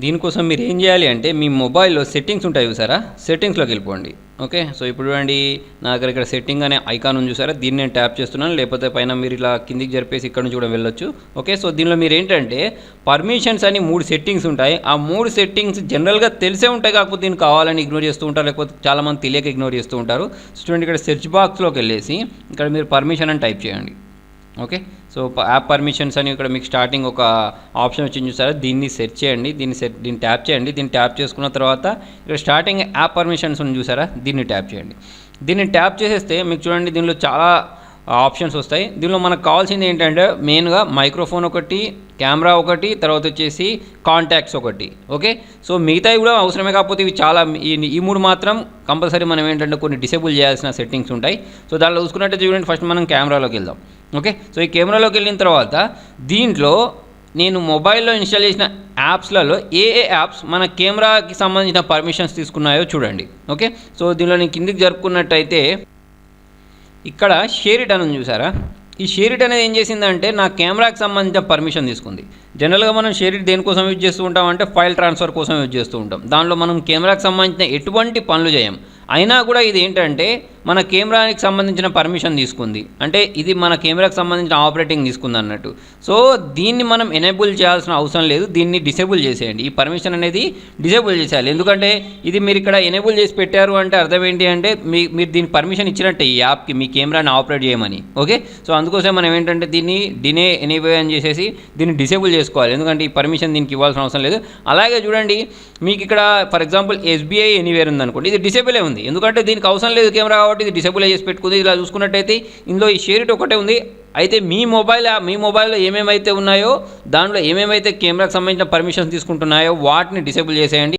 దీనికోసం మీరు ఏం చేయాలి అంటే మీ మొబైల్లో సెట్టింగ్స్ ఉంటాయి చూసారా, సెట్టింగ్స్లోకి వెళ్ళిపోండి. ఓకే, సో ఇప్పుడు చూడండి నా దగ్గర ఇక్కడ సెట్టింగ్ అనే ఐకాన్ ఉంది చూసారా, దీన్ని నేను ట్యాప్ చేస్తున్నాను. లేకపోతే పైన మీరు ఇలా కిందికి జరిపేసి ఇక్కడ నుంచి కూడా వెళ్ళొచ్చు. ఓకే, సో దీనిలో మీరు ఏంటంటే పర్మిషన్స్ అని 3 సెట్టింగ్స్ ఉంటాయి. ఆ 3 సెట్టింగ్స్ జనరల్గా తెలిసే ఉంటాయి, కాకపోతే దీన్ని కావాలని ఇగ్నోర్ చేస్తూ ఉంటారు, లేకపోతే చాలామంది తెలియక ఇగ్నోర్ చేస్తూ ఉంటారు. చూడండి ఇక్కడ సెర్చ్ బాక్స్లోకి వెళ్ళేసి ఇక్కడ మీరు పర్మిషన్ అని టైప్ చేయండి. ఓకే, సో యాప్ పర్మిషన్స్ అని ఇక్కడ మీకు స్టార్టింగ్ ఒక ఆప్షన్ వచ్చింది చూసారా, దీన్ని సెర్చ్ చేయండి, దీన్ని ట్యాప్ చేయండి. దీన్ని ట్యాప్ చేసుకున్న తర్వాత ఇక్కడ స్టార్టింగ్ యాప్ పర్మిషన్స్ ఉంది చూసారా, దీన్ని ట్యాప్ చేయండి. దీన్ని ట్యాప్ చేసేస్తే మీకు చూడండి దీనిలో చాలా ఆప్షన్స్ వస్తాయి. దీనిలో మనకు కావాల్సింది ఏంటంటే మెయిన్గా మైక్రోఫోన్ ఒకటి, కెమెరా ఒకటి, తర్వాత వచ్చేసి కాంటాక్ట్స్ ఒకటి. ఓకే, సో మిగతావి కూడా అవసరమే, కాకపోతే ఇవి చాలా ఈ 3 మాత్రం కంపల్సరీ మనం ఏంటంటే కొన్ని డిసేబుల్ చేయాల్సిన సెట్టింగ్స్ ఉంటాయి. సో దానిలో చూసుకున్నట్టు చూడండి, ఫస్ట్ మనం కెమెరాలోకి వెళ్దాం. ఓకే, సో ఈ కెమెరాలోకి వెళ్ళిన తర్వాత దీంట్లో నేను మొబైల్లో ఇన్స్టాల్ చేసిన యాప్స్లలో ఏ యాప్స్ మన కెమెరాకి సంబంధించిన పర్మిషన్స్ తీసుకున్నాయో చూడండి. ఓకే, సో దీనిలో నేను కిందికి జరుపుకున్నట్టయితే ఇక్కడ షేర్ ఇట్ అని ఉంది చూసారా, ఈ షేర్ ఇట్ అనేది ఏం చేసిందంటే నా కెమెరాకి సంబంధించిన పర్మిషన్ తీసుకుంది. జనరల్గా మనం షేర్ ఇట్ దేనికోసం యూజ్ చేస్తూ ఉంటాం అంటే ఫైల్ ట్రాన్స్ఫర్ కోసం యూజ్ చేస్తూ ఉంటాం. దాంట్లో మనం కెమెరాకి సంబంధించిన ఎటువంటి పనులు చేయం. అయినా కూడా ఇది ఏంటంటే మన కెమెరాకి సంబంధించిన పర్మిషన్ తీసుకుంది, అంటే ఇది మన కెమెరాకి సంబంధించిన ఆపరేటింగ్ తీసుకుంది అన్నట్టు. సో దీన్ని మనం ఎనేబుల్ చేయాల్సిన అవసరం లేదు, దీన్ని డిసేబుల్ చేసేయండి. ఈ పర్మిషన్ అనేది డిసేబుల్ చేసేయాలి, ఎందుకంటే ఇది మీరు ఇక్కడ ఎనేబుల్ చేసి పెట్టారు అంటే అర్థం ఏంటి అంటే మీరు దీనికి పర్మిషన్ ఇచ్చినట్టే ఈ యాప్కి మీ కెమెరాని ఆపరేట్ చేయమని. ఓకే, సో అందుకోసం మనం ఏంటంటే దీన్ని ఎనేబుల్ అని చేసేసి దీన్ని డిసేబుల్ చేసుకోవాలి, ఎందుకంటే ఈ పర్మిషన్ దీనికి ఇవ్వాల్సిన అవసరం లేదు. అలాగే చూడండి మీకు ఇక్కడ ఫర్ ఎగ్జాంపుల్ ఎస్బీఐ ఎనీవేర్ ఉందనుకోండి, ఇది డిసేబులే ఉంది, ఎందుకంటే దీనికి అవసరం లేదు కెమెరా కాబట్టి ఇది డిసేబుల్ చేసి పెట్టుకుంది. ఇలా చూసుకున్నట్టయితే ఇందులో ఈ షేర్ ఇట్ ఒకటే ఉంది. అయితే మీ మొబైల్లో ఏమేమైతే ఉన్నాయో దాంట్లో ఏమేమైతే కెమెరాకి సంబంధించిన పర్మిషన్స్ తీసుకుంటున్నాయో వాటిని డిసేబుల్ చేసేయండి.